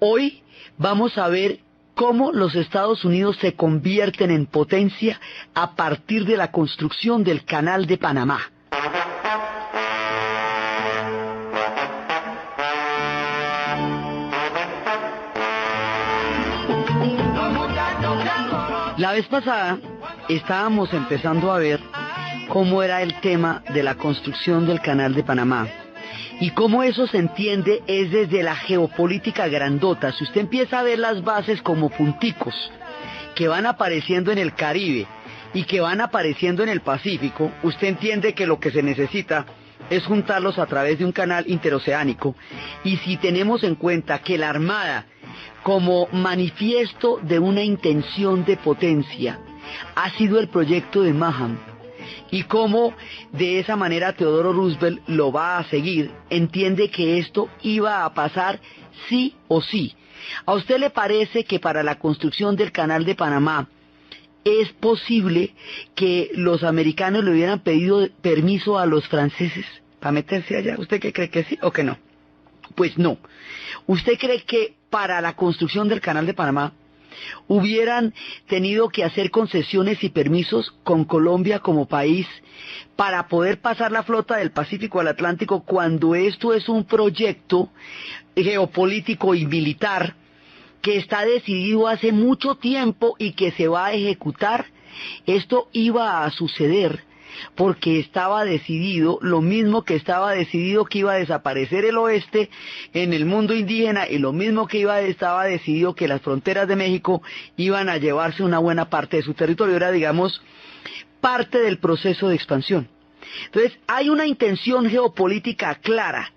Hoy vamos a ver cómo los Estados Unidos se convierten en potencia a partir de la construcción del Canal de Panamá. La vez pasada estábamos empezando a ver cómo era el tema de la construcción del Canal de Panamá. Y cómo eso se entiende es desde la geopolítica grandota. Si usted empieza a ver las bases como punticos que van apareciendo en el Caribe y que van apareciendo en el Pacífico, usted entiende que lo que se necesita es juntarlos a través de un canal interoceánico. Y si tenemos en cuenta que la Armada, como manifiesto de una intención de potencia, ha sido el proyecto de Manhattan, y cómo de esa manera Teodoro Roosevelt lo va a seguir, entiende que esto iba a pasar sí o sí. ¿A usted le parece que para la construcción del Canal de Panamá es posible que los americanos le hubieran pedido permiso a los franceses para meterse allá? ¿Usted qué cree, que sí o que no? Pues no. ¿Usted cree que para la construcción del Canal de Panamá hubieran tenido que hacer concesiones y permisos con Colombia como país para poder pasar la flota del Pacífico al Atlántico, cuando esto es un proyecto geopolítico y militar que está decidido hace mucho tiempo y que se va a ejecutar? Esto iba a suceder porque estaba decidido, lo mismo que estaba decidido que iba a desaparecer el oeste en el mundo indígena, y lo mismo que estaba decidido que las fronteras de México iban a llevarse una buena parte de su territorio. Era, digamos, parte del proceso de expansión. Entonces, hay una intención geopolítica clara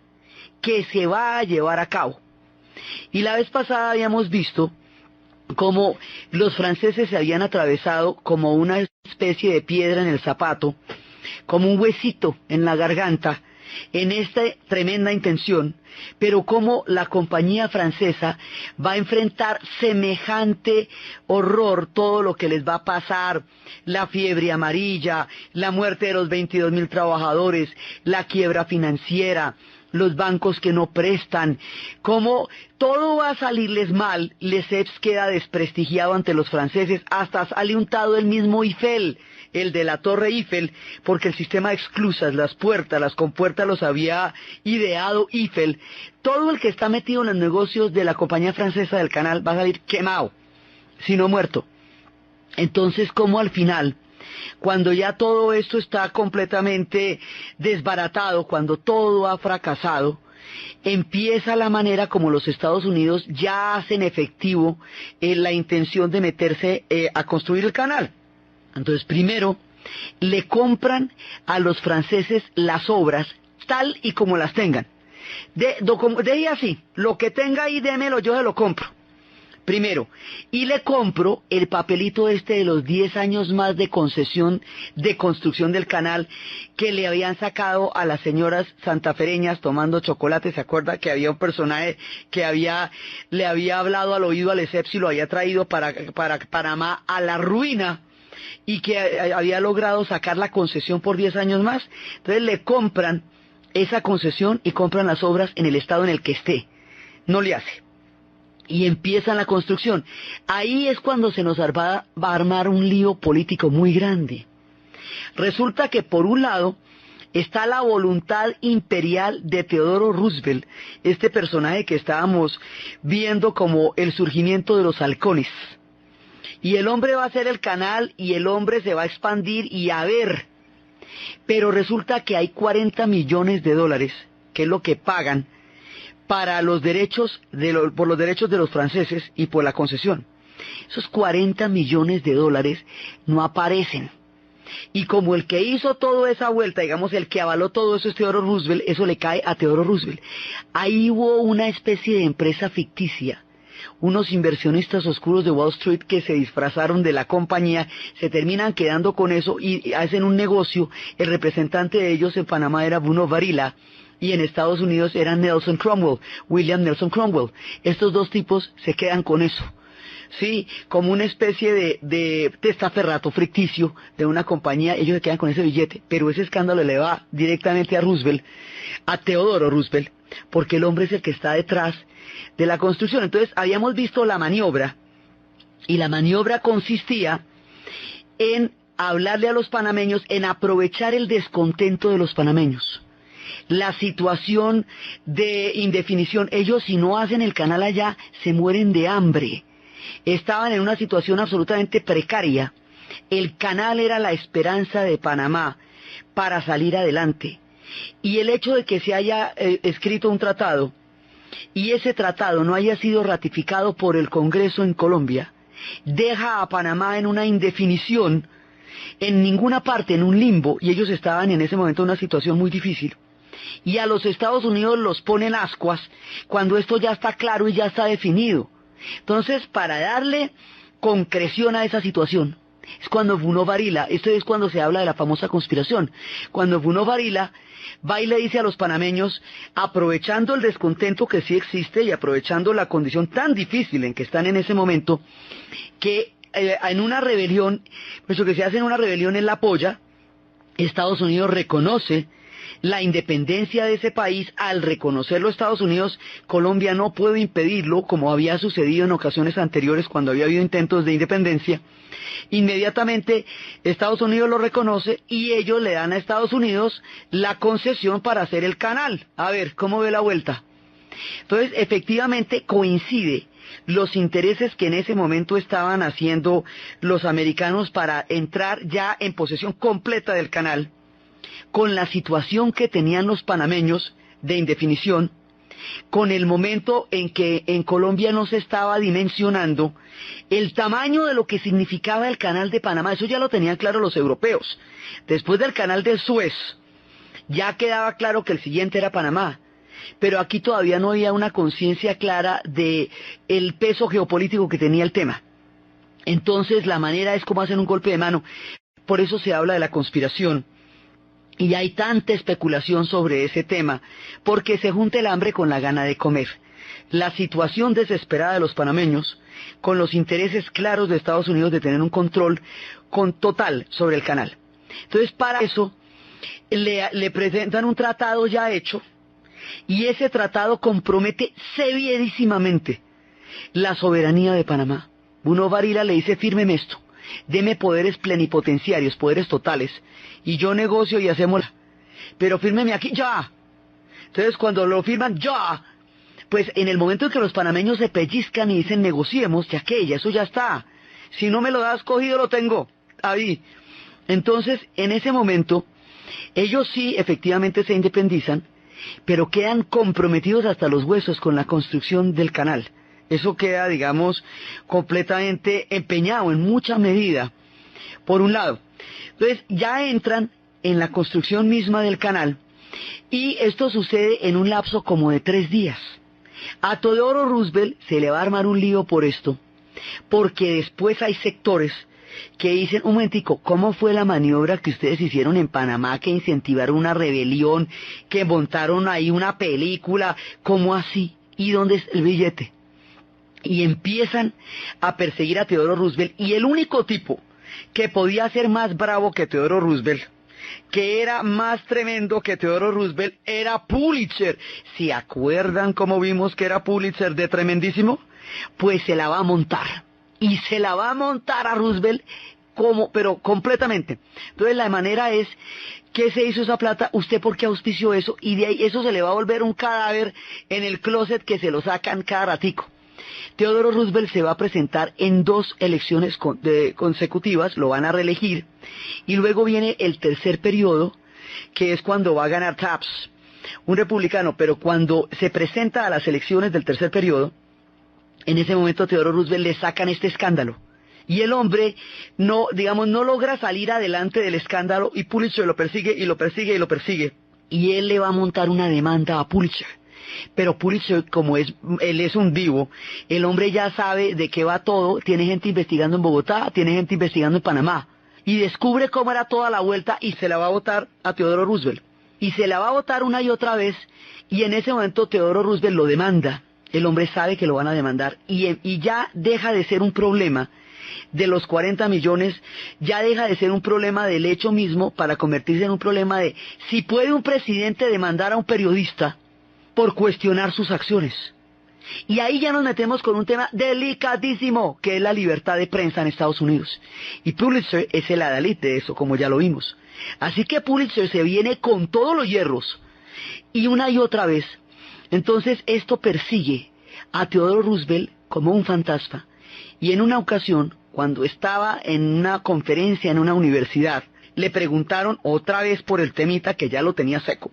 que se va a llevar a cabo. Y la vez pasada habíamos visto como los franceses se habían atravesado como una especie de piedra en el zapato, como un huesito en la garganta, en esta tremenda intención, pero como la compañía francesa va a enfrentar semejante horror, todo lo que les va a pasar, la fiebre amarilla, la muerte de los 22.000 trabajadores, la quiebra financiera, los bancos que no prestan, como todo va a salirles mal. Lesseps queda desprestigiado ante los franceses, hasta sale untado el mismo Eiffel, el de la Torre Eiffel, porque el sistema de esclusas, las puertas, las compuertas los había ideado Eiffel. Todo el que está metido en los negocios de la compañía francesa del canal va a salir quemado, si no muerto. Entonces, como al final, cuando ya todo esto está completamente desbaratado, cuando todo ha fracasado, empieza la manera como los Estados Unidos ya hacen efectivo la intención de meterse a construir el canal. Entonces, primero, le compran a los franceses las obras tal y como las tengan. Deje así, lo que tenga ahí, démelo, yo se lo compro. Primero, y le compro el papelito este de los 10 años más de concesión de construcción del canal que le habían sacado a las señoras santafereñas tomando chocolate. ¿Se acuerda que había un personaje que le había hablado al oído a Lesseps y lo había traído para Panamá a la ruina, y que había logrado sacar la concesión por 10 años más? Entonces le compran esa concesión y compran las obras en el estado en el que esté. No le hace. Y empiezan la construcción. Ahí es cuando se nos va a armar un lío político muy grande. Resulta que por un lado está la voluntad imperial de Teodoro Roosevelt, este personaje que estábamos viendo como el surgimiento de los halcones. Y el hombre va a hacer el canal y el hombre se va a expandir y a ver. Pero resulta que hay 40 millones de dólares, que es lo que pagan para los derechos por los derechos de los franceses y por la concesión. Esos 40 millones de dólares no aparecen. Y como el que hizo toda esa vuelta, digamos, el que avaló todo eso es Teodoro Roosevelt, eso le cae a Teodoro Roosevelt. Ahí hubo una especie de empresa ficticia. Unos inversionistas oscuros de Wall Street que se disfrazaron de la compañía, se terminan quedando con eso y hacen un negocio. El representante de ellos en Panamá era Bruno Varila, y en Estados Unidos era Nelson Cromwell, William Nelson Cromwell. Estos dos tipos se quedan con eso. Sí, como una especie de testaferrato ficticio de una compañía, ellos se quedan con ese billete, pero ese escándalo le va directamente a Roosevelt, a Teodoro Roosevelt, porque el hombre es el que está detrás de la construcción. Entonces habíamos visto la maniobra, y la maniobra consistía en hablarle a los panameños, en aprovechar el descontento de los panameños, la situación de indefinición. Ellos, si no hacen el canal allá, se mueren de hambre. Estaban en una situación absolutamente precaria. El canal era la esperanza de Panamá para salir adelante. Y el hecho de que se haya escrito un tratado y ese tratado no haya sido ratificado por el Congreso en Colombia, deja a Panamá en una indefinición, en ninguna parte, en un limbo, y ellos estaban en ese momento en una situación muy difícil. Y a los Estados Unidos los ponen ascuas cuando esto ya está claro y ya está definido. Entonces, para darle concreción a esa situación, es cuando Bruno Varila, esto es cuando se habla de la famosa conspiración, cuando Bruno Varila va y le dice a los panameños, aprovechando el descontento que sí existe y aprovechando la condición tan difícil en que están en ese momento, que en una rebelión, pues lo que se hace en una rebelión es la apoya. Estados Unidos reconoce la independencia de ese país. Al reconocerlo Estados Unidos, Colombia no puede impedirlo, como había sucedido en ocasiones anteriores cuando había habido intentos de independencia. Inmediatamente Estados Unidos lo reconoce y ellos le dan a Estados Unidos la concesión para hacer el canal. A ver, ¿cómo ve la vuelta? Entonces, efectivamente coincide los intereses que en ese momento estaban haciendo los americanos para entrar ya en posesión completa del canal, con la situación que tenían los panameños de indefinición, con el momento en que en Colombia no se estaba dimensionando el tamaño de lo que significaba el canal de Panamá. Eso ya lo tenían claro los europeos. Después del canal del Suez, ya quedaba claro que el siguiente era Panamá. Pero aquí todavía no había una conciencia clara de el peso geopolítico que tenía el tema. Entonces la manera es como hacen un golpe de mano. Por eso se habla de la conspiración. Y hay tanta especulación sobre ese tema, porque se junta el hambre con la gana de comer. La situación desesperada de los panameños, con los intereses claros de Estados Unidos de tener un control total sobre el canal. Entonces, para eso, le presentan un tratado ya hecho, y ese tratado compromete severísimamente la soberanía de Panamá. Bruno Varila le dice, fírmeme esto, deme poderes plenipotenciarios, poderes totales, y yo negocio y hacemos, pero fírmeme aquí ya. Entonces cuando lo firman ya, pues en el momento en que los panameños se pellizcan y dicen negociemos, ya que eso ya está, si no me lo das cogido lo tengo ahí. Entonces en ese momento ellos sí efectivamente se independizan, pero quedan comprometidos hasta los huesos con la construcción del canal. Eso queda, digamos, completamente empeñado en mucha medida, por un lado. Entonces ya entran en la construcción misma del canal, y esto sucede en un lapso como de 3 días. A Teodoro Roosevelt se le va a armar un lío por esto, porque después hay sectores que dicen, un momentico, ¿cómo fue la maniobra que ustedes hicieron en Panamá, que incentivaron una rebelión, que montaron ahí una película? ¿Cómo así? ¿Y dónde es el billete? Y empiezan a perseguir a Teodoro Roosevelt, y el único tipo que podía ser más bravo que Teodoro Roosevelt, que era más tremendo que Teodoro Roosevelt, era Pulitzer. ¿Se acuerdan cómo vimos que era Pulitzer de tremendísimo? Pues se la va a montar, y se la va a montar a Roosevelt, pero completamente. Entonces la manera es, ¿qué se hizo esa plata? ¿Usted por qué auspició eso? Y de ahí eso se le va a volver un cadáver en el closet que se lo sacan cada ratico. Teodoro Roosevelt se va a presentar en 2 elecciones consecutivas, lo van a reelegir, y luego viene el tercer periodo, que es cuando va a ganar Taft, un republicano. Pero cuando se presenta a las elecciones del tercer periodo, en ese momento a Teodoro Roosevelt le sacan este escándalo, y el hombre no logra salir adelante del escándalo, y Pulitzer lo persigue y lo persigue y lo persigue, y él le va a montar una demanda a Pulitzer. Pero Pulitzer, como él es un vivo, el hombre ya sabe de qué va todo, tiene gente investigando en Bogotá, tiene gente investigando en Panamá, y descubre cómo era toda la vuelta, y se la va a votar a Teodoro Roosevelt. Y se la va a votar una y otra vez, y en ese momento Teodoro Roosevelt lo demanda. El hombre sabe que lo van a demandar, y ya deja de ser un problema de los 40 millones, ya deja de ser un problema del hecho mismo para convertirse en un problema de si puede un presidente demandar a un periodista por cuestionar sus acciones. Y ahí ya nos metemos con un tema delicadísimo, que es la libertad de prensa en Estados Unidos. Y Pulitzer es el adalid de eso, como ya lo vimos. Así que Pulitzer se viene con todos los hierros, y una y otra vez. Entonces esto persigue a Theodore Roosevelt como un fantasma. Y en una ocasión, cuando estaba en una conferencia en una universidad, le preguntaron otra vez por el temita que ya lo tenía seco.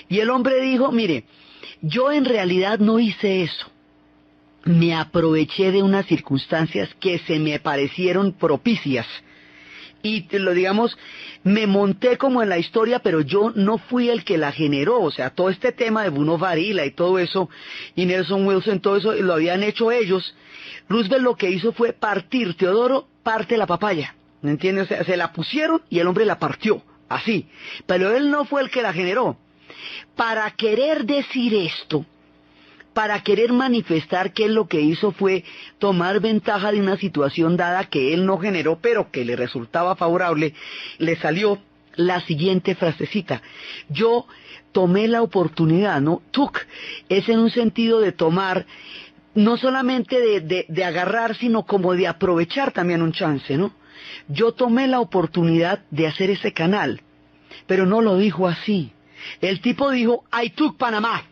Y el hombre dijo, mire, yo en realidad no hice eso. Me aproveché de unas circunstancias que se me parecieron propicias. Y digamos, me monté como en la historia, pero yo no fui el que la generó. O sea, todo este tema de Bruno Varila y todo eso, y Nelson Wilson, todo eso lo habían hecho ellos. Roosevelt lo que hizo fue partir, Teodoro parte la papaya, ¿me entiendes? O sea, se la pusieron y el hombre la partió, así. Pero él no fue el que la generó. Para querer decir esto, para querer manifestar que él lo que hizo fue tomar ventaja de una situación dada que él no generó, pero que le resultaba favorable, le salió la siguiente frasecita. Yo tomé la oportunidad, ¿no? Took es en un sentido de tomar, no solamente de agarrar, sino como de aprovechar también un chance, ¿no? Yo tomé la oportunidad de hacer ese canal, pero no lo dijo así. El tipo dijo, I took Panamá.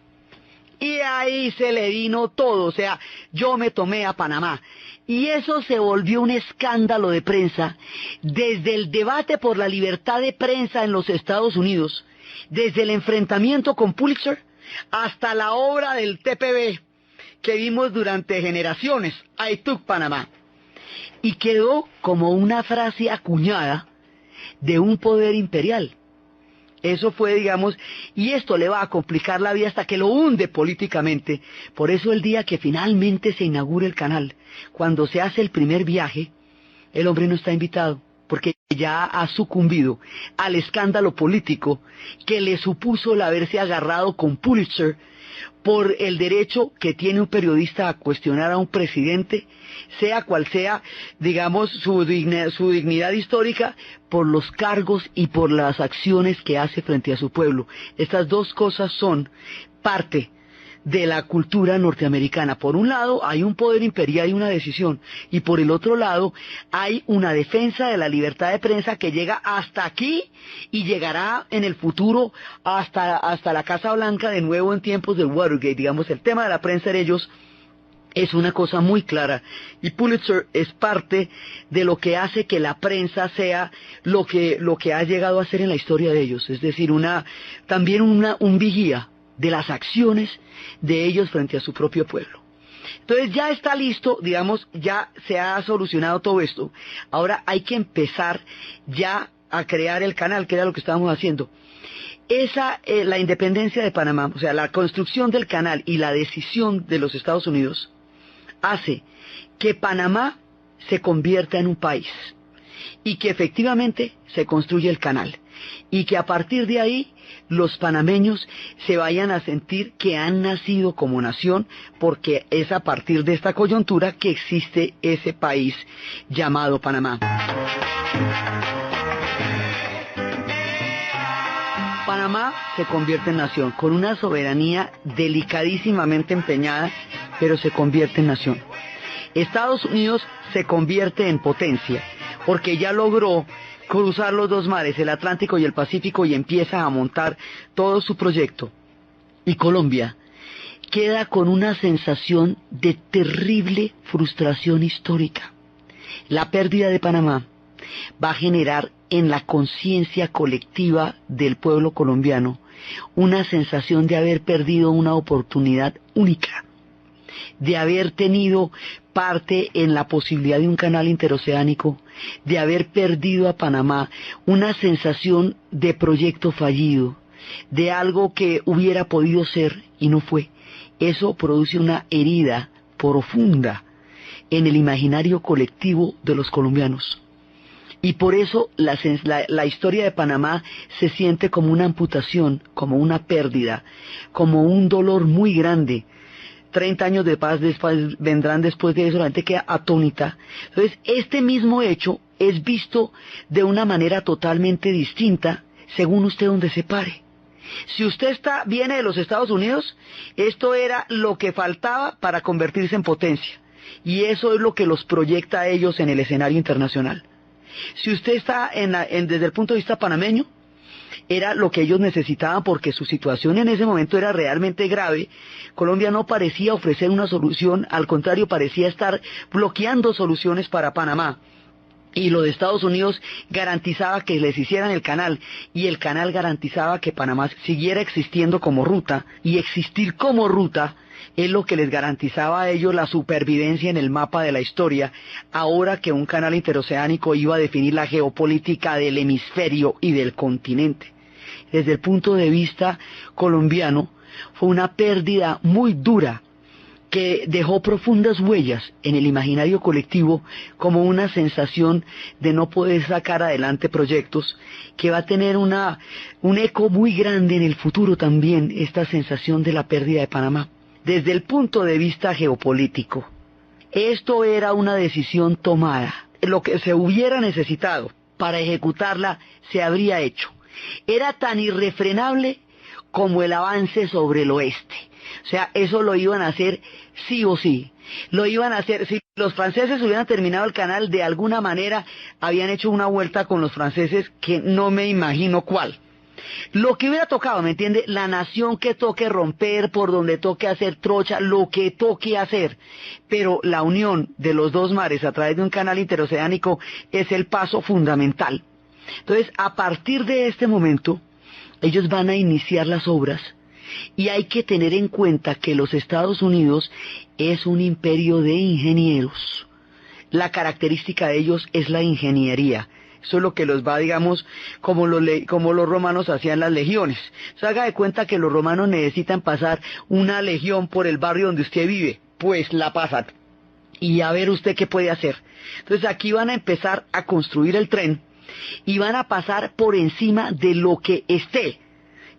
Y ahí se le vino todo, o sea, yo me tomé a Panamá. Y eso se volvió un escándalo de prensa, desde el debate por la libertad de prensa en los Estados Unidos, desde el enfrentamiento con Pulitzer, hasta la obra del TPB, que vimos durante generaciones, I took Panamá. Y quedó como una frase acuñada de un poder imperial. Eso fue, digamos, y esto le va a complicar la vida hasta que lo hunde políticamente. Por eso el día que finalmente se inaugura el canal, cuando se hace el primer viaje, el hombre no está invitado, porque ya ha sucumbido al escándalo político que le supuso el haberse agarrado con Pulitzer por el derecho que tiene un periodista a cuestionar a un presidente, sea cual sea, digamos, su dignidad histórica, por los cargos y por las acciones que hace frente a su pueblo. Estas dos cosas son parte de la cultura norteamericana. Por un lado hay un poder imperial y una decisión, y por el otro lado hay una defensa de la libertad de prensa que llega hasta aquí y llegará en el futuro hasta la Casa Blanca de nuevo en tiempos del Watergate. Digamos, el tema de la prensa en ellos es una cosa muy clara, y Pulitzer es parte de lo que hace que la prensa sea lo que ha llegado a ser en la historia de ellos, es decir, también un vigía de las acciones de ellos frente a su propio pueblo. Entonces ya está listo, digamos, ya se ha solucionado todo esto. Ahora hay que empezar ya a crear el canal, que era lo que estábamos haciendo. La independencia de Panamá, o sea, la construcción del canal y la decisión de los Estados Unidos hace que Panamá se convierta en un país y que efectivamente se construye el canal y que a partir de ahí los panameños se vayan a sentir que han nacido como nación, porque es a partir de esta coyuntura que existe ese país llamado Panamá. Panamá se convierte en nación, con una soberanía delicadísimamente empeñada, pero se convierte en nación. Estados Unidos se convierte en potencia, porque ya logró cruzar los dos mares, el Atlántico y el Pacífico, y empieza a montar todo su proyecto. Y Colombia queda con una sensación de terrible frustración histórica. La pérdida de Panamá va a generar en la conciencia colectiva del pueblo colombiano una sensación de haber perdido una oportunidad única, de haber tenido parte en la posibilidad de un canal interoceánico, de haber perdido a Panamá, una sensación de proyecto fallido, de algo que hubiera podido ser y no fue. Eso produce una herida profunda en el imaginario colectivo de los colombianos. Y por eso la historia de Panamá se siente como una amputación, como una pérdida, como un dolor muy grande. 30 años de paz vendrán después de eso, la gente queda atónita. Entonces, este mismo hecho es visto de una manera totalmente distinta según usted donde se pare. Si usted viene de los Estados Unidos, esto era lo que faltaba para convertirse en potencia. Y eso es lo que los proyecta a ellos en el escenario internacional. Si usted está desde el punto de vista panameño, era lo que ellos necesitaban porque su situación en ese momento era realmente grave. Colombia no parecía ofrecer una solución, al contrario, parecía estar bloqueando soluciones para Panamá. Y lo de Estados Unidos garantizaba que les hicieran el canal, y el canal garantizaba que Panamá siguiera existiendo como ruta, y existir como ruta es lo que les garantizaba a ellos la supervivencia en el mapa de la historia, ahora que un canal interoceánico iba a definir la geopolítica del hemisferio y del continente. Desde el punto de vista colombiano, fue una pérdida muy dura, que dejó profundas huellas en el imaginario colectivo como una sensación de no poder sacar adelante proyectos, que va a tener un eco muy grande en el futuro también, esta sensación de la pérdida de Panamá. Desde el punto de vista geopolítico, esto era una decisión tomada. Lo que se hubiera necesitado para ejecutarla se habría hecho. Era tan irrefrenable como el avance sobre el oeste. O sea, eso lo iban a hacer sí o sí. Lo iban a hacer. Si los franceses hubieran terminado el canal, de alguna manera habían hecho una vuelta con los franceses que no me imagino cuál. Lo que hubiera tocado, ¿me entiende? La nación que toque romper, por donde toque hacer trocha, lo que toque hacer. Pero la unión de los dos mares a través de un canal interoceánico es el paso fundamental. Entonces, a partir de este momento, ellos van a iniciar las obras. Y hay que tener en cuenta que los Estados Unidos es un imperio de ingenieros. La característica de ellos es la ingeniería. Eso es lo que los va, digamos, como los romanos hacían las legiones. Se haga de cuenta que los romanos necesitan pasar una legión por el barrio donde usted vive. Pues la pasan. Y a ver usted qué puede hacer. Entonces aquí van a empezar a construir el tren y van a pasar por encima de lo que esté.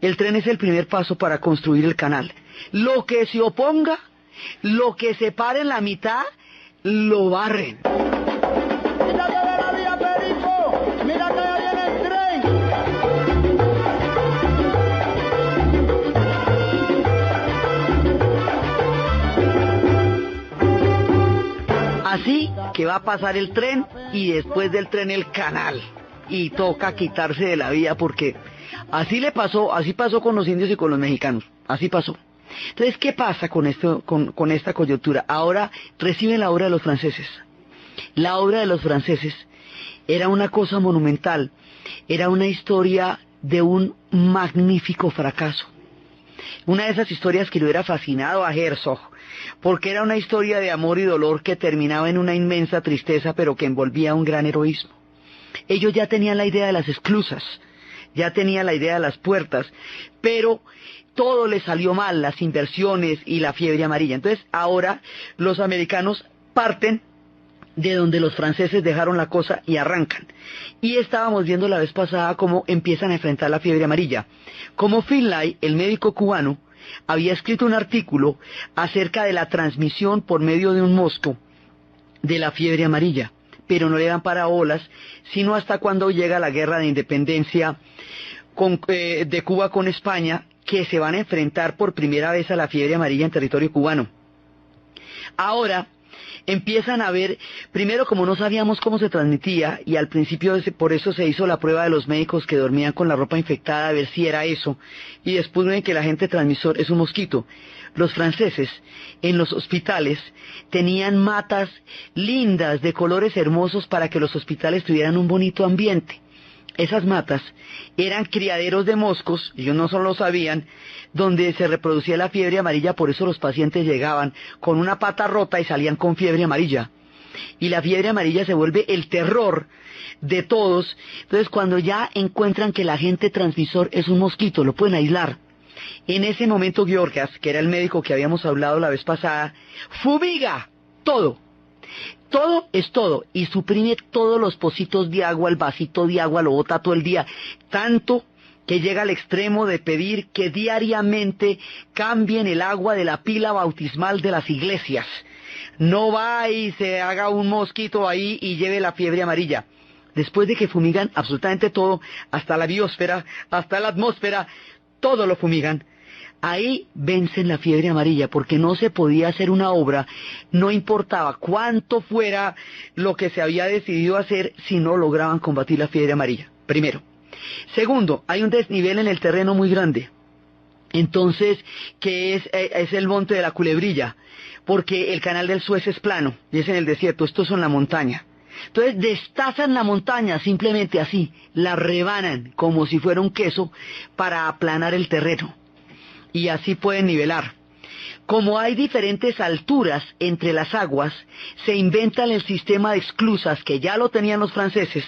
El tren es el primer paso para construir el canal. Lo que se oponga, lo que se pare en la mitad, lo barren. ¡Mira que viene la vía, Perico! ¡Mira que ya viene el tren! Así que va a pasar el tren y después del tren el canal. Y toca quitarse de la vía porque así pasó con los indios y con los mexicanos, así pasó. Entonces, ¿qué pasa con esta coyuntura? Ahora reciben la obra de los franceses. La obra de los franceses era una cosa monumental, era una historia de un magnífico fracaso. Una de esas historias que le hubiera fascinado a Herzog, porque era una historia de amor y dolor que terminaba en una inmensa tristeza, pero que envolvía un gran heroísmo. Ellos ya tenían la idea de las esclusas, ya tenían la idea de las puertas, pero todo les salió mal, las inversiones y la fiebre amarilla. Entonces ahora los americanos parten de donde los franceses dejaron la cosa y arrancan. Y estábamos viendo la vez pasada cómo empiezan a enfrentar la fiebre amarilla. Como Finlay, el médico cubano, había escrito un artículo acerca de la transmisión por medio de un mosco de la fiebre amarilla, pero no le dan parabolas, sino hasta cuando llega la guerra de independencia de Cuba con España, que se van a enfrentar por primera vez a la fiebre amarilla en territorio cubano. Ahora empiezan a ver, primero como no sabíamos cómo se transmitía, y al principio por eso se hizo la prueba de los médicos que dormían con la ropa infectada a ver si era eso, y después ven que el agente transmisor es un mosquito. Los franceses en los hospitales tenían matas lindas de colores hermosos para que los hospitales tuvieran un bonito ambiente. Esas matas eran criaderos de moscos, ellos no solo lo sabían, donde se reproducía la fiebre amarilla, por eso los pacientes llegaban con una pata rota y salían con fiebre amarilla. Y la fiebre amarilla se vuelve el terror de todos. Entonces cuando ya encuentran que el agente transmisor es un mosquito, lo pueden aislar. En ese momento Georgas, que era el médico que habíamos hablado la vez pasada, fumiga todo. Todo es todo, y suprime todos los pocitos de agua, el vasito de agua lo bota todo el día, tanto que llega al extremo de pedir que diariamente cambien el agua de la pila bautismal de las iglesias. No va y se haga un mosquito ahí y lleve la fiebre amarilla. Después de que fumigan absolutamente todo, hasta la biosfera, hasta la atmósfera, todo lo fumigan. Ahí vencen la fiebre amarilla, porque no se podía hacer una obra, no importaba cuánto fuera lo que se había decidido hacer, si no lograban combatir la fiebre amarilla, primero. Segundo, hay un desnivel en el terreno muy grande, entonces, que es el monte de la Culebrilla, porque el canal del Suez es plano, y es en el desierto, estos son la montaña. Entonces destazan la montaña simplemente así, la rebanan como si fuera un queso para aplanar el terreno. Y así pueden nivelar. Como hay diferentes alturas entre las aguas, se inventan el sistema de esclusas que ya lo tenían los franceses,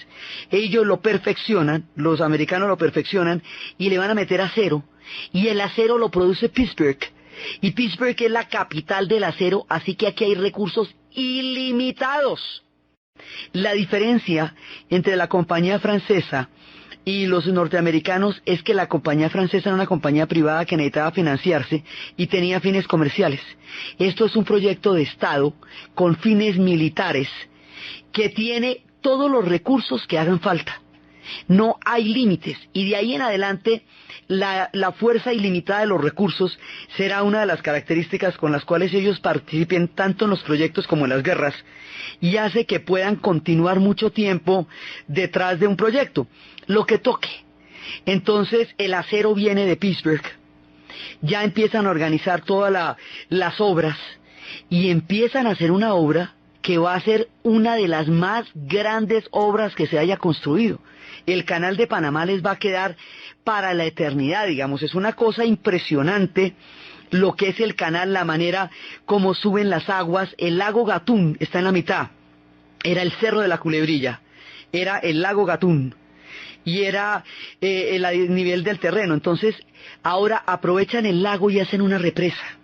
ellos lo perfeccionan, los americanos lo perfeccionan y le van a meter acero, y el acero lo produce Pittsburgh, y Pittsburgh es la capital del acero, así que aquí hay recursos ilimitados. La diferencia entre la compañía francesa y los norteamericanos es que la compañía francesa era una compañía privada que necesitaba financiarse y tenía fines comerciales. Esto es un proyecto de Estado con fines militares que tiene todos los recursos que hagan falta. No hay límites, y de ahí en adelante la fuerza ilimitada de los recursos será una de las características con las cuales ellos participen tanto en los proyectos como en las guerras, y hace que puedan continuar mucho tiempo detrás de un proyecto, lo que toque. Entonces el acero viene de Pittsburgh, ya empiezan a organizar todas las obras, y empiezan a hacer una obra que va a ser una de las más grandes obras que se haya construido. El canal de Panamá les va a quedar para la eternidad, digamos, es una cosa impresionante lo que es el canal, la manera como suben las aguas. El lago Gatún está en la mitad, era el cerro de la Culebrilla, era el lago Gatún, y era el nivel del terreno. Entonces ahora aprovechan el lago y hacen una represa,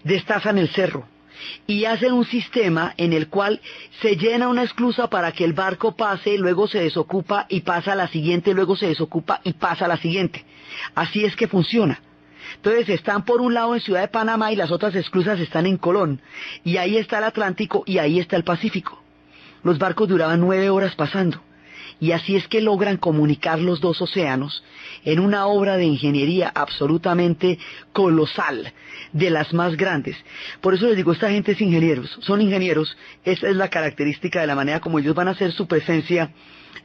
destazan el cerro, y hacen un sistema en el cual se llena una esclusa para que el barco pase, luego se desocupa y pasa a la siguiente, luego se desocupa y pasa a la siguiente. Así es que funciona. Entonces están por un lado en Ciudad de Panamá y las otras esclusas están en Colón, y ahí está el Atlántico y ahí está el Pacífico. Los barcos duraban 9 horas pasando, y así es que logran comunicar los dos océanos en una obra de ingeniería absolutamente colosal, de las más grandes. Por eso les digo, esta gente es ingenieros, son ingenieros. Esa es la característica de la manera como ellos van a hacer su presencia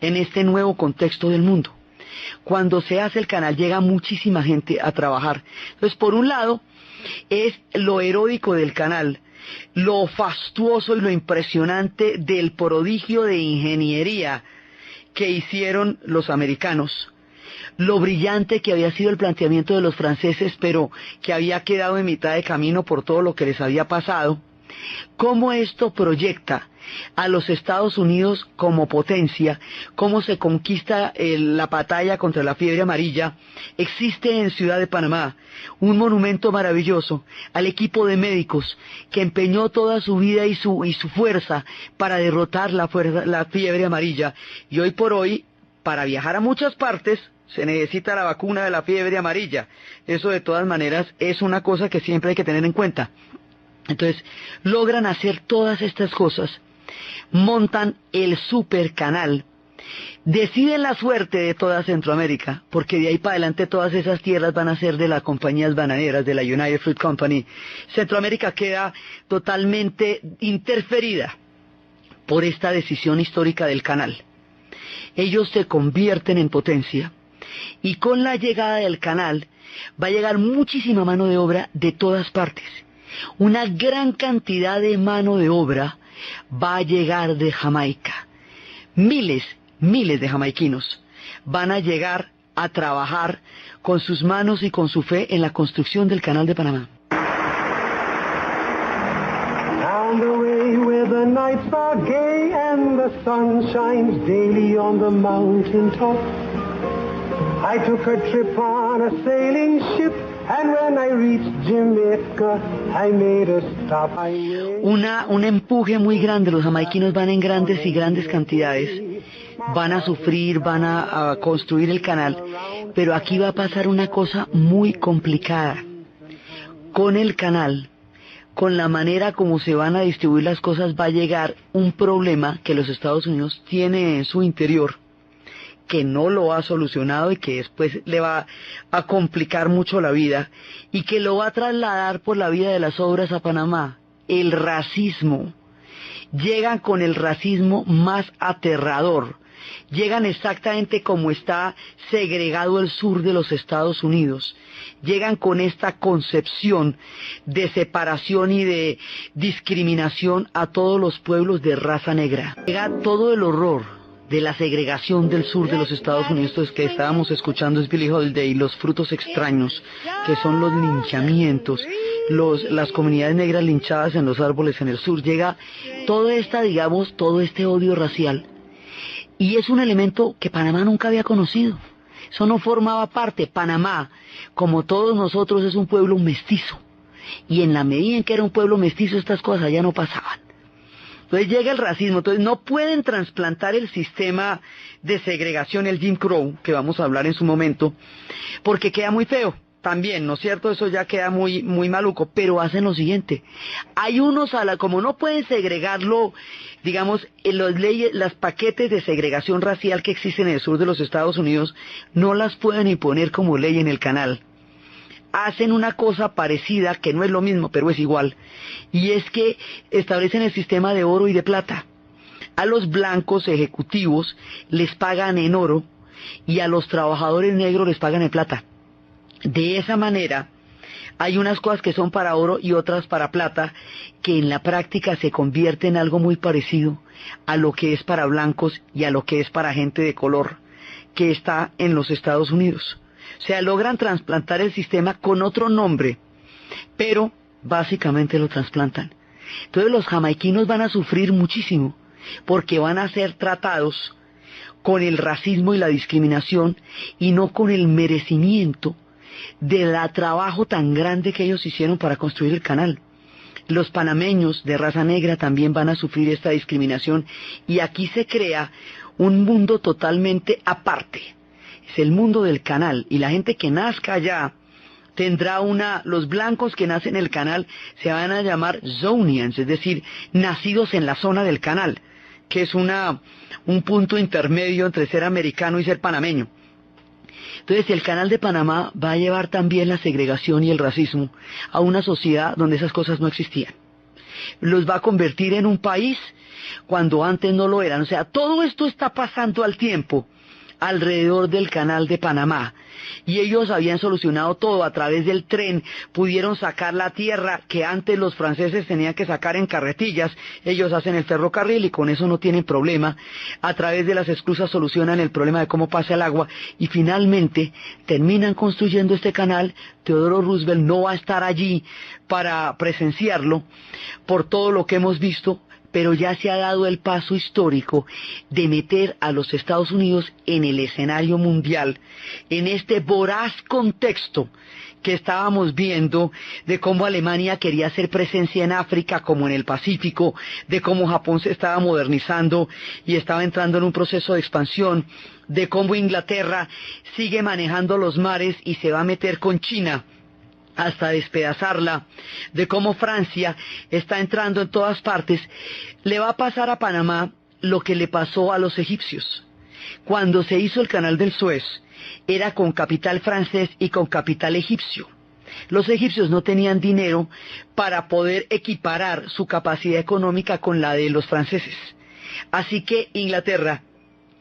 en este nuevo contexto del mundo. Cuando se hace el canal llega muchísima gente a trabajar. Entonces, por un lado, es lo heroico del canal, lo fastuoso y lo impresionante del prodigio de ingeniería que hicieron los americanos, lo brillante que había sido el planteamiento de los franceses, pero que había quedado en mitad de camino por todo lo que les había pasado, cómo esto proyecta a los Estados Unidos como potencia, cómo se conquista la batalla contra la fiebre amarilla. Existe en Ciudad de Panamá un monumento maravilloso al equipo de médicos que empeñó toda su vida y su fuerza para derrotar la fiebre amarilla, y hoy por hoy, para viajar a muchas partes, se necesita la vacuna de la fiebre amarilla. Eso de todas maneras es una cosa que siempre hay que tener en cuenta. Entonces, logran hacer todas estas cosas, montan el supercanal, deciden la suerte de toda Centroamérica, porque de ahí para adelante todas esas tierras van a ser de las compañías bananeras, de la United Fruit Company. Centroamérica queda totalmente interferida por esta decisión histórica del canal. Ellos se convierten en potencia, y con la llegada del canal va a llegar muchísima mano de obra de todas partes. Una gran cantidad de mano de obra va a llegar de Jamaica. Miles de jamaiquinos van a llegar a trabajar con sus manos y con su fe en la construcción del canal de Panamá. Down the way where the nights are gay and the sun shines daily on the mountain top, I took a trip on a sailing ship, and when I reached Jamaica, I made a stop. Un empuje muy grande, los jamaiquinos van en grandes y grandes cantidades, van a sufrir, van a construir el canal, pero aquí va a pasar una cosa muy complicada. Con el canal, con la manera como se van a distribuir las cosas, va a llegar un problema que los Estados Unidos tiene en su interior, que no lo ha solucionado y que después le va a complicar mucho la vida y que lo va a trasladar por la vía de las obras a Panamá: el racismo. Llegan con el racismo más aterrador. Llegan exactamente como está segregado el sur de los Estados Unidos. Llegan con esta concepción de separación y de discriminación a todos los pueblos de raza negra. Llega todo el horror de la segregación del sur de los Estados Unidos. Esto es que estábamos escuchando es Billie Holiday, los frutos extraños, que son los linchamientos, las comunidades negras linchadas en los árboles en el sur. Llega toda esta, digamos, todo este odio racial. Y es un elemento que Panamá nunca había conocido. Eso no formaba parte. Panamá, como todos nosotros, es un pueblo mestizo. Y en la medida en que era un pueblo mestizo, estas cosas ya no pasaban. Entonces llega el racismo. Entonces no pueden trasplantar el sistema de segregación, el Jim Crow, que vamos a hablar en su momento, porque queda muy feo. También, ¿no es cierto? Eso ya queda muy maluco, pero hacen lo siguiente. Hay unos, como no pueden segregarlo, digamos, en las leyes, las paquetes de segregación racial que existen en el sur de los Estados Unidos, no las pueden imponer como ley en el canal. Hacen una cosa parecida, que no es lo mismo, pero es igual, y es que establecen el sistema de oro y de plata. A los blancos ejecutivos les pagan en oro y a los trabajadores negros les pagan en plata. De esa manera, hay unas cosas que son para oro y otras para plata, que en la práctica se convierte en algo muy parecido a lo que es para blancos y a lo que es para gente de color, que está en los Estados Unidos. O sea, logran trasplantar el sistema con otro nombre, pero básicamente lo trasplantan. Entonces los jamaiquinos van a sufrir muchísimo, porque van a ser tratados con el racismo y la discriminación, y no con el merecimiento del trabajo tan grande que ellos hicieron para construir el canal. Los panameños de raza negra también van a sufrir esta discriminación, y aquí se crea un mundo totalmente aparte. Es el mundo del canal, y la gente que nazca allá tendrá los blancos que nacen en el canal se van a llamar Zonians, es decir, nacidos en la zona del canal, que es un punto intermedio entre ser americano y ser panameño. Entonces el canal de Panamá va a llevar también la segregación y el racismo a una sociedad donde esas cosas no existían. Los va a convertir en un país cuando antes no lo eran. O sea, todo esto está pasando al tiempo alrededor del canal de Panamá, y ellos habían solucionado todo a través del tren. Pudieron sacar la tierra que antes los franceses tenían que sacar en carretillas. Ellos hacen el ferrocarril y con eso no tienen problema. A través de las esclusas solucionan el problema de cómo pasa el agua, y finalmente terminan construyendo este canal. Teodoro Roosevelt no va a estar allí para presenciarlo por todo lo que hemos visto, pero ya se ha dado el paso histórico de meter a los Estados Unidos en el escenario mundial, en este voraz contexto que estábamos viendo de cómo Alemania quería hacer presencia en África como en el Pacífico, de cómo Japón se estaba modernizando y estaba entrando en un proceso de expansión, de cómo Inglaterra sigue manejando los mares y se va a meter con China hasta despedazarla, de cómo Francia está entrando en todas partes. Le va a pasar a Panamá lo que le pasó a los egipcios. Cuando se hizo el canal del Suez, era con capital francés y con capital egipcio. Los egipcios no tenían dinero para poder equiparar su capacidad económica con la de los franceses. Así que Inglaterra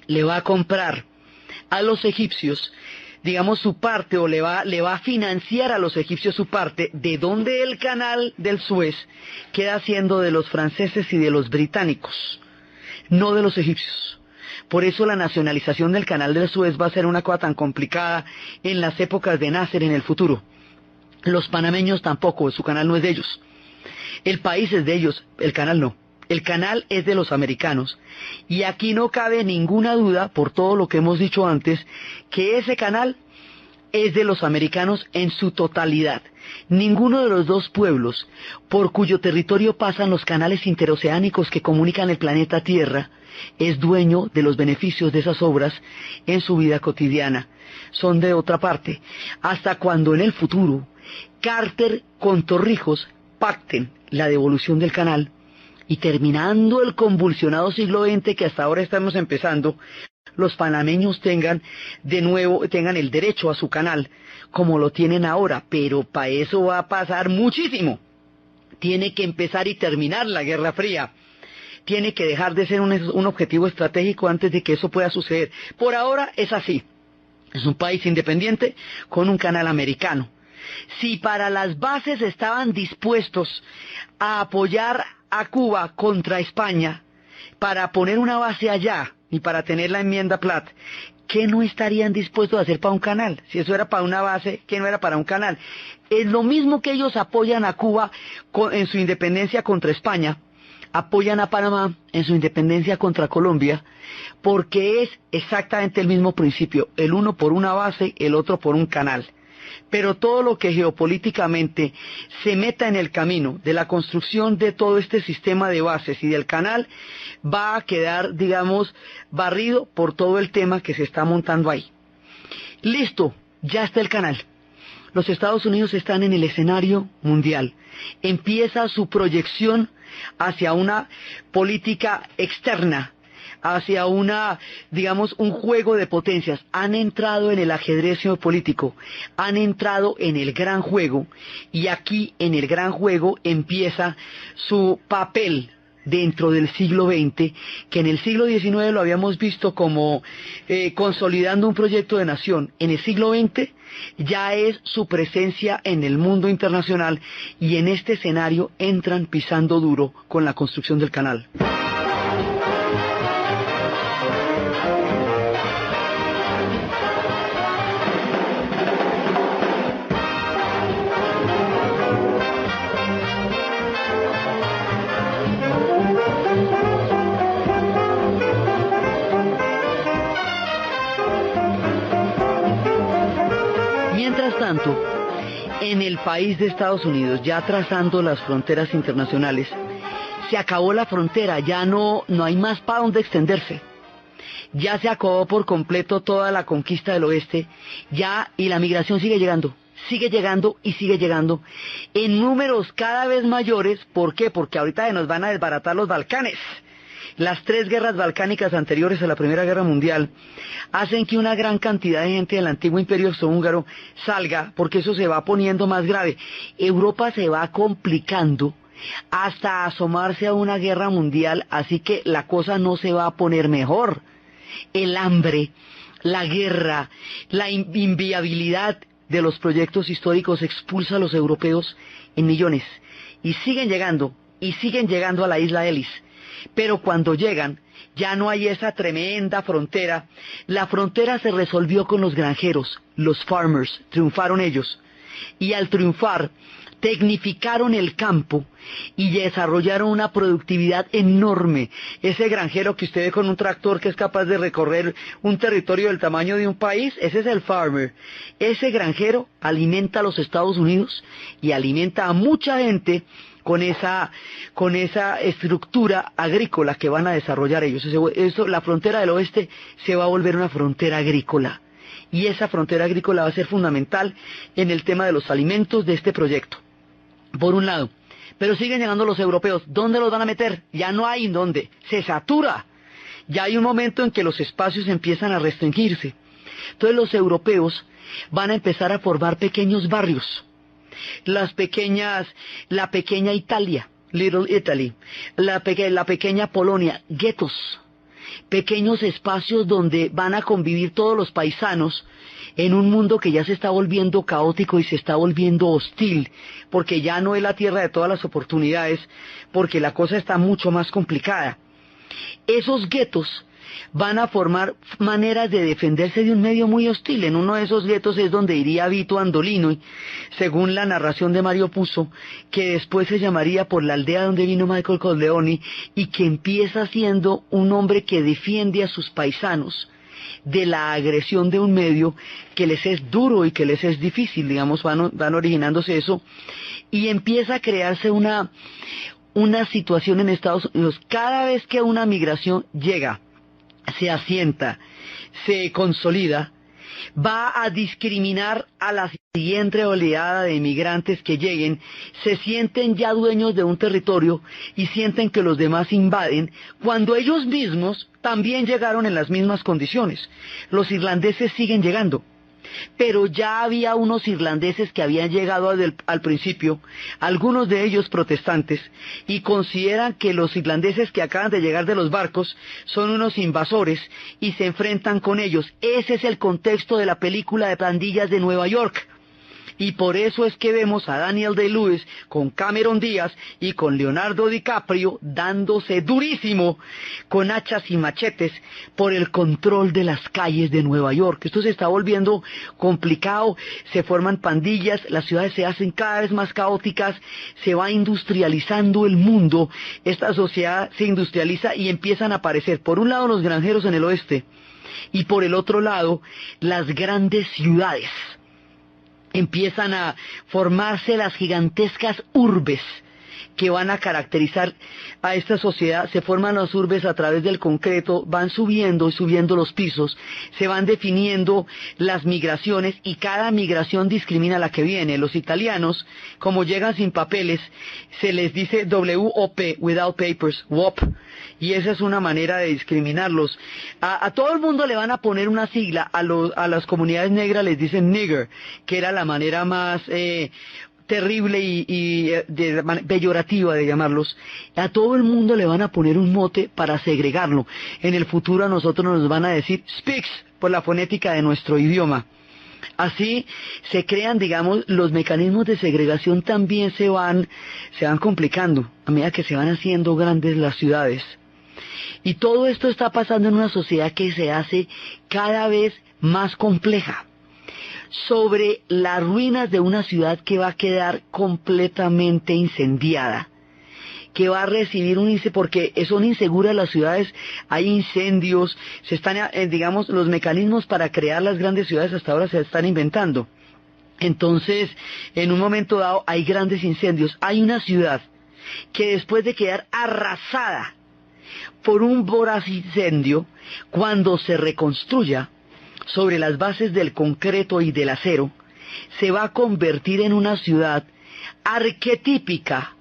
le va a comprar a los egipcios, digamos, su parte, o le va a financiar a los egipcios su parte, de donde el canal del Suez queda siendo de los franceses y de los británicos, no de los egipcios. Por eso la nacionalización del canal del Suez va a ser una cosa tan complicada en las épocas de Nasser en el futuro. Los panameños tampoco, su canal no es de ellos. El país es de ellos, el canal no. El canal es de los americanos, y aquí no cabe ninguna duda, por todo lo que hemos dicho antes, que ese canal es de los americanos en su totalidad. Ninguno de los dos pueblos por cuyo territorio pasan los canales interoceánicos que comunican el planeta Tierra es dueño de los beneficios de esas obras en su vida cotidiana. Son de otra parte, hasta cuando en el futuro Carter con Torrijos pacten la devolución del canal, y terminando el convulsionado siglo XX que hasta ahora estamos empezando, los panameños tengan el derecho a su canal, como lo tienen ahora, pero para eso va a pasar muchísimo. Tiene que empezar y terminar la Guerra Fría. Tiene que dejar de ser un objetivo estratégico antes de que eso pueda suceder. Por ahora es así. Es un país independiente con un canal americano. Si para las bases estaban dispuestos a apoyar a Cuba contra España, para poner una base allá y para tener la enmienda Platt, ¿qué no estarían dispuestos a hacer para un canal? Si eso era para una base, ¿qué no era para un canal? Es lo mismo que ellos apoyan a Cuba en su independencia contra España, apoyan a Panamá en su independencia contra Colombia, porque es exactamente el mismo principio, el uno por una base, el otro por un canal. Pero todo lo que geopolíticamente se meta en el camino de la construcción de todo este sistema de bases y del canal va a quedar, digamos, barrido por todo el tema que se está montando ahí. Listo, ya está el canal. Los Estados Unidos están en el escenario mundial. Empieza su proyección hacia una política externa, hacia un juego de potencias. Han entrado en el ajedrez geopolítico, han entrado en el gran juego, y aquí en el gran juego empieza su papel dentro del siglo XX, que en el siglo XIX lo habíamos visto como consolidando un proyecto de nación. En el siglo XX ya es su presencia en el mundo internacional, y en este escenario entran pisando duro con la construcción del canal. Mientras tanto, en el país de Estados Unidos, ya trazando las fronteras internacionales, se acabó la frontera, ya no hay más para dónde extenderse. Ya se acabó por completo toda la conquista del oeste, y la migración sigue llegando y sigue llegando en números cada vez mayores. ¿Por qué? Porque ahorita nos van a desbaratar los Balcanes. Las 3 guerras balcánicas anteriores a la Primera Guerra Mundial hacen que una gran cantidad de gente del antiguo Imperio Austrohúngaro salga, porque eso se va poniendo más grave. Europa se va complicando hasta asomarse a una guerra mundial, así que la cosa no se va a poner mejor. El hambre, la guerra, la inviabilidad de los proyectos históricos expulsa a los europeos en millones, y siguen llegando a la isla Ellis. Pero cuando llegan, ya no hay esa tremenda frontera. La frontera se resolvió con los granjeros, los farmers, triunfaron ellos. Y al triunfar, tecnificaron el campo y desarrollaron una productividad enorme. Ese granjero que usted ve con un tractor que es capaz de recorrer un territorio del tamaño de un país, ese es el farmer. Ese granjero alimenta a los Estados Unidos y alimenta a mucha gente con esa estructura agrícola que van a desarrollar ellos. La frontera del oeste se va a volver una frontera agrícola, y esa frontera agrícola va a ser fundamental en el tema de los alimentos de este proyecto, por un lado. Pero siguen llegando los europeos. ¿Dónde los van a meter? Ya no hay en dónde, se satura. Ya hay un momento en que los espacios empiezan a restringirse. Entonces los europeos van a empezar a formar pequeños barrios. La pequeña Italia, Little Italy, la pequeña Polonia, guetos, pequeños espacios donde van a convivir todos los paisanos en un mundo que ya se está volviendo caótico y se está volviendo hostil, porque ya no es la tierra de todas las oportunidades, porque la cosa está mucho más complicada. Esos guetos van a formar maneras de defenderse de un medio muy hostil. En uno de esos guetos es donde iría Vito Andolino, según la narración de Mario Puzo, que después se llamaría por la aldea donde vino Michael Corleone, y que empieza siendo un hombre que defiende a sus paisanos de la agresión de un medio que les es duro y que les es difícil, digamos, van originándose eso, y empieza a crearse una situación en Estados Unidos. Cada vez que una migración llega, se asienta, se consolida, va a discriminar a la siguiente oleada de inmigrantes que lleguen, se sienten ya dueños de un territorio y sienten que los demás invaden, cuando ellos mismos también llegaron en las mismas condiciones. Los irlandeses siguen llegando, pero ya había unos irlandeses que habían llegado al principio, algunos de ellos protestantes, y consideran que los irlandeses que acaban de llegar de los barcos son unos invasores y se enfrentan con ellos. Ese es el contexto de la película de Pandillas de Nueva York. Y por eso es que vemos a Daniel Day-Lewis con Cameron Díaz y con Leonardo DiCaprio dándose durísimo con hachas y machetes por el control de las calles de Nueva York. Esto se está volviendo complicado, se forman pandillas, las ciudades se hacen cada vez más caóticas, se va industrializando el mundo, esta sociedad se industrializa y empiezan a aparecer por un lado los granjeros en el oeste y por el otro lado las grandes ciudades. Empiezan a formarse las gigantescas urbes que van a caracterizar a esta sociedad. Se forman las urbes a través del concreto, van subiendo y subiendo los pisos, se van definiendo las migraciones y cada migración discrimina a la que viene. Los italianos, como llegan sin papeles, se les dice WOP, without papers, WOP, y esa es una manera de discriminarlos. A todo el mundo le van a poner una sigla, a las comunidades negras les dicen nigger, que era la manera más terrible y peyorativa de llamarlos. A todo el mundo le van a poner un mote para segregarlo. En el futuro a nosotros nos van a decir speaks, por la fonética de nuestro idioma. Así se crean, digamos, los mecanismos de segregación también se van complicando a medida que se van haciendo grandes las ciudades. Y todo esto está pasando en una sociedad que se hace cada vez más compleja, sobre las ruinas de una ciudad que va a quedar completamente incendiada, que va a recibir un incendio, porque son inseguras las ciudades, hay incendios, se están, digamos, los mecanismos para crear las grandes ciudades hasta ahora se están inventando. Entonces, en un momento dado hay grandes incendios. Hay una ciudad que después de quedar arrasada por un voraz incendio, cuando se reconstruya sobre las bases del concreto y del acero, se va a convertir en una ciudad arquetípica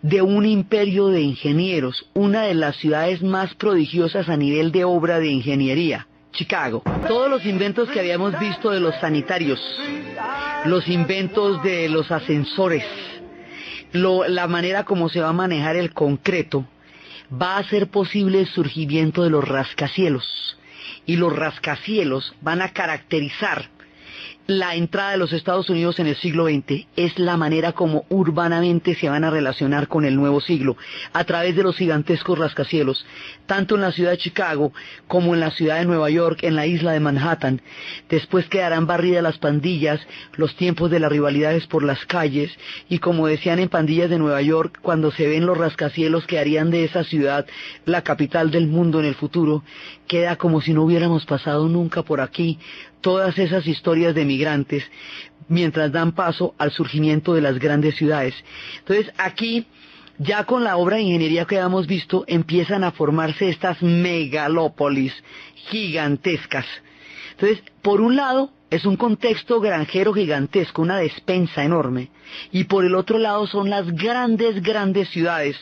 de un imperio de ingenieros, una de las ciudades más prodigiosas a nivel de obra de ingeniería, Chicago. Todos los inventos que habíamos visto de los sanitarios, los inventos de los ascensores, la manera como se va a manejar el concreto, va a hacer posible el surgimiento de los rascacielos. Y los rascacielos van a caracterizar la entrada de los Estados Unidos en el siglo XX. Es la manera como urbanamente se van a relacionar con el nuevo siglo, a través de los gigantescos rascacielos, tanto en la ciudad de Chicago como en la ciudad de Nueva York, en la isla de Manhattan. Después quedarán barridas las pandillas, los tiempos de las rivalidades por las calles, y como decían en Pandillas de Nueva York, cuando se ven los rascacielos que harían de esa ciudad la capital del mundo en el futuro, queda como si no hubiéramos pasado nunca por aquí. Todas esas historias de migrantes, mientras dan paso al surgimiento de las grandes ciudades. Entonces aquí, ya con la obra de ingeniería que hemos visto, empiezan a formarse estas megalópolis gigantescas. Entonces, por un lado, es un contexto granjero gigantesco, una despensa enorme, y por el otro lado son las grandes ciudades,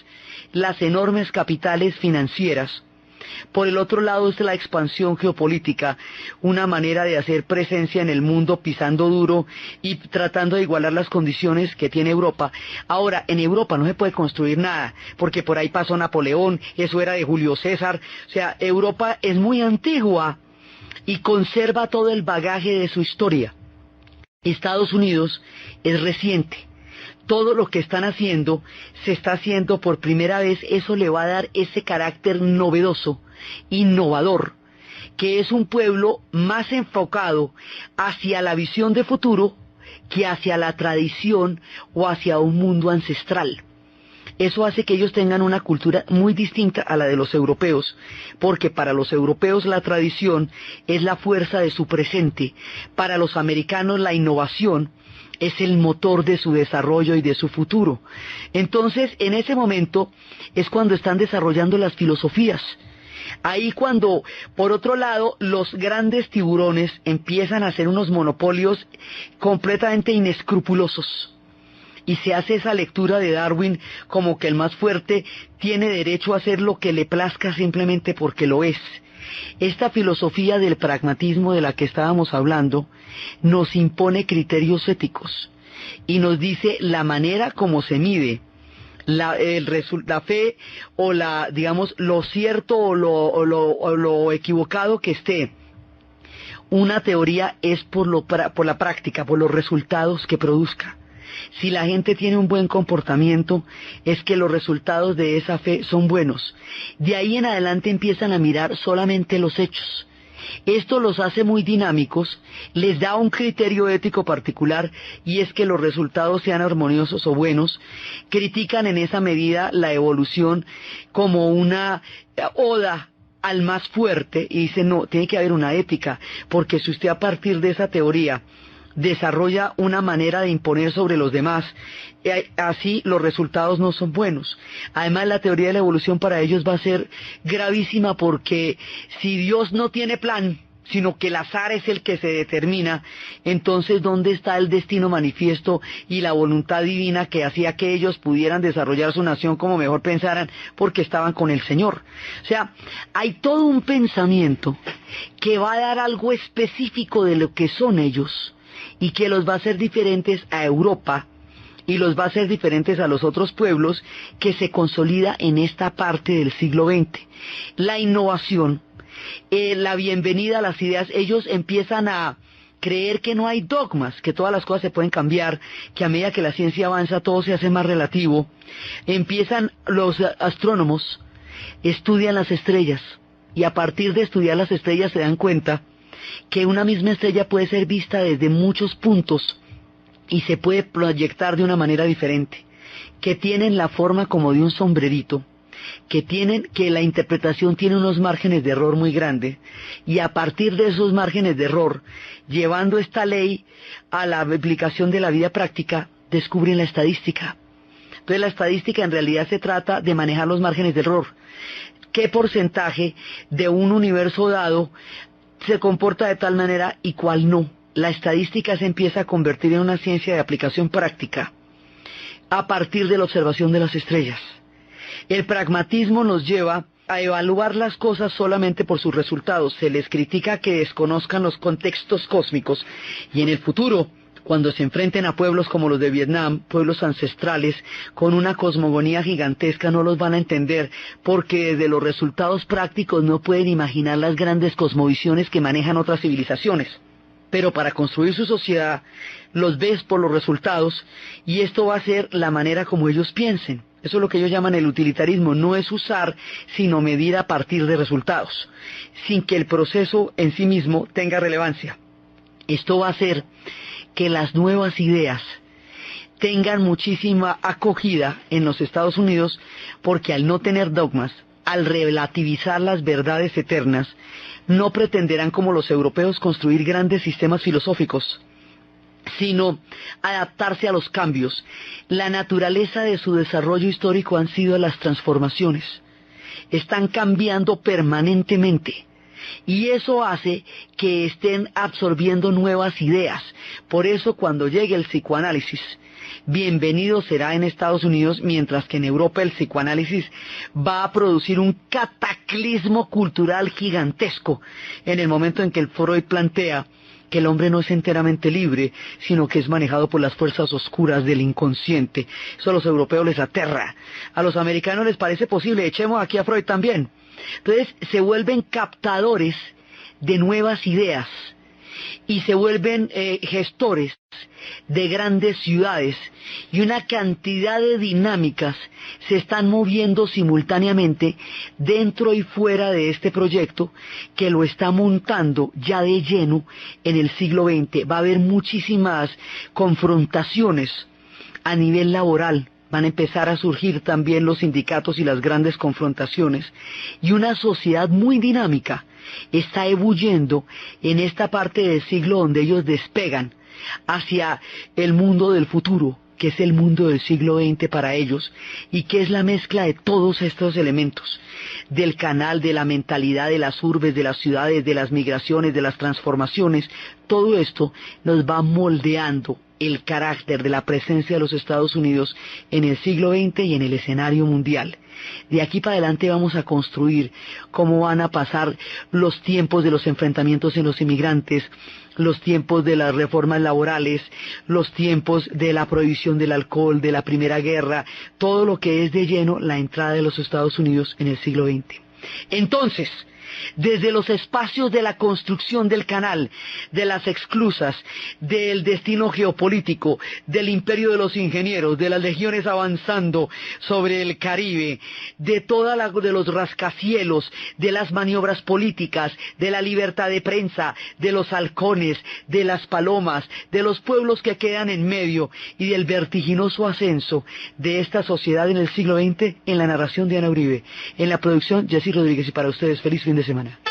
las enormes capitales financieras. Por el otro lado es la expansión geopolítica, una manera de hacer presencia en el mundo pisando duro y tratando de igualar las condiciones que tiene Europa. Ahora, en Europa no se puede construir nada, porque por ahí pasó Napoleón, eso era de Julio César. O sea, Europa es muy antigua y conserva todo el bagaje de su historia. Estados Unidos es reciente. Todo lo que están haciendo, se está haciendo por primera vez. Eso le va a dar ese carácter novedoso, innovador, que es un pueblo más enfocado hacia la visión de futuro que hacia la tradición o hacia un mundo ancestral. Eso hace que ellos tengan una cultura muy distinta a la de los europeos, porque para los europeos la tradición es la fuerza de su presente, para los americanos la innovación es el motor de su desarrollo y de su futuro. Entonces, en ese momento es cuando están desarrollando las filosofías. Ahí cuando, por otro lado, los grandes tiburones empiezan a hacer unos monopolios completamente inescrupulosos. Y se hace esa lectura de Darwin como que el más fuerte tiene derecho a hacer lo que le plazca simplemente porque lo es. Esta filosofía del pragmatismo de la que estábamos hablando nos impone criterios éticos y nos dice la manera como se mide la fe o digamos, lo cierto o lo equivocado que esté. Una teoría es por la práctica, por los resultados que produzca. Si la gente tiene un buen comportamiento, es que los resultados de esa fe son buenos. De ahí en adelante empiezan a mirar solamente los hechos. Esto los hace muy dinámicos, les da un criterio ético particular, y es que los resultados sean armoniosos o buenos. Critican en esa medida la evolución como una oda al más fuerte, y dicen no, tiene que haber una ética, porque si usted a partir de esa teoría desarrolla una manera de imponer sobre los demás, así los resultados no son buenos. Además, la teoría de la evolución para ellos va a ser gravísima, porque si Dios no tiene plan, sino que el azar es el que se determina, entonces ¿dónde está el destino manifiesto y la voluntad divina que hacía que ellos pudieran desarrollar su nación como mejor pensaran, porque estaban con el Señor? O sea, hay todo un pensamiento que va a dar algo específico de lo que son ellos, y que los va a hacer diferentes a Europa y los va a hacer diferentes a los otros pueblos, que se consolida en esta parte del siglo XX. La innovación, la bienvenida a las ideas. Ellos empiezan a creer que no hay dogmas, que todas las cosas se pueden cambiar, que a medida que la ciencia avanza todo se hace más relativo. Empiezan los astrónomos, estudian las estrellas, y a partir de estudiar las estrellas se dan cuenta que una misma estrella puede ser vista desde muchos puntos y se puede proyectar de una manera diferente, que tienen la forma como de un sombrerito, que la interpretación tiene unos márgenes de error muy grandes, y a partir de esos márgenes de error, llevando esta ley a la aplicación de la vida práctica, descubren la estadística. Entonces la estadística en realidad se trata de manejar los márgenes de error. ¿Qué porcentaje de un universo dado se comporta de tal manera y cuál no? La estadística se empieza a convertir en una ciencia de aplicación práctica a partir de la observación de las estrellas. El pragmatismo nos lleva a evaluar las cosas solamente por sus resultados. Se les critica que desconozcan los contextos cósmicos, y en el futuro, cuando se enfrenten a pueblos como los de Vietnam, pueblos ancestrales con una cosmogonía gigantesca, no los van a entender, porque desde los resultados prácticos no pueden imaginar las grandes cosmovisiones que manejan otras civilizaciones. Pero para construir su sociedad los ves por los resultados, y esto va a ser la manera como ellos piensen. Eso es lo que ellos llaman el utilitarismo. No es usar, sino medir a partir de resultados, sin que el proceso en sí mismo tenga relevancia. Esto va a hacer que las nuevas ideas tengan muchísima acogida en los Estados Unidos, porque al no tener dogmas, al relativizar las verdades eternas, no pretenderán como los europeos construir grandes sistemas filosóficos, sino adaptarse a los cambios. La naturaleza de su desarrollo histórico han sido las transformaciones. Están cambiando permanentemente. Y eso hace que estén absorbiendo nuevas ideas. Por eso cuando llegue el psicoanálisis, bienvenido será en Estados Unidos, mientras que en Europa el psicoanálisis va a producir un cataclismo cultural gigantesco en el momento en que el Freud plantea que el hombre no es enteramente libre, sino que es manejado por las fuerzas oscuras del inconsciente. Eso a los europeos les aterra. A los americanos les parece posible, echemos aquí a Freud también. Entonces se vuelven captadores de nuevas ideas y se vuelven gestores de grandes ciudades, y una cantidad de dinámicas se están moviendo simultáneamente dentro y fuera de este proyecto, que lo está montando ya de lleno en el siglo XX. Va a haber muchísimas confrontaciones a nivel laboral. Van a empezar a surgir también los sindicatos y las grandes confrontaciones, y una sociedad muy dinámica está ebulliendo en esta parte del siglo donde ellos despegan hacia el mundo del futuro, que es el mundo del siglo XX para ellos y que es la mezcla de todos estos elementos, del canal, de la mentalidad de las urbes, de las ciudades, de las migraciones, de las transformaciones. Todo esto nos va moldeando el carácter de la presencia de los Estados Unidos en el siglo XX y en el escenario mundial. De aquí para adelante vamos a construir cómo van a pasar los tiempos de los enfrentamientos en los inmigrantes, los tiempos de las reformas laborales, los tiempos de la prohibición del alcohol, de la Primera Guerra, todo lo que es de lleno la entrada de los Estados Unidos en el siglo XX. Entonces, desde los espacios de la construcción del canal, de las esclusas, del destino geopolítico, del imperio de los ingenieros, de las legiones avanzando sobre el Caribe, de los rascacielos, de las maniobras políticas, de la libertad de prensa, de los halcones, de las palomas, de los pueblos que quedan en medio y del vertiginoso ascenso de esta sociedad en el siglo XX, en la narración de Ana Uribe, en la producción Jessy Rodríguez, y para ustedes feliz fin de semana.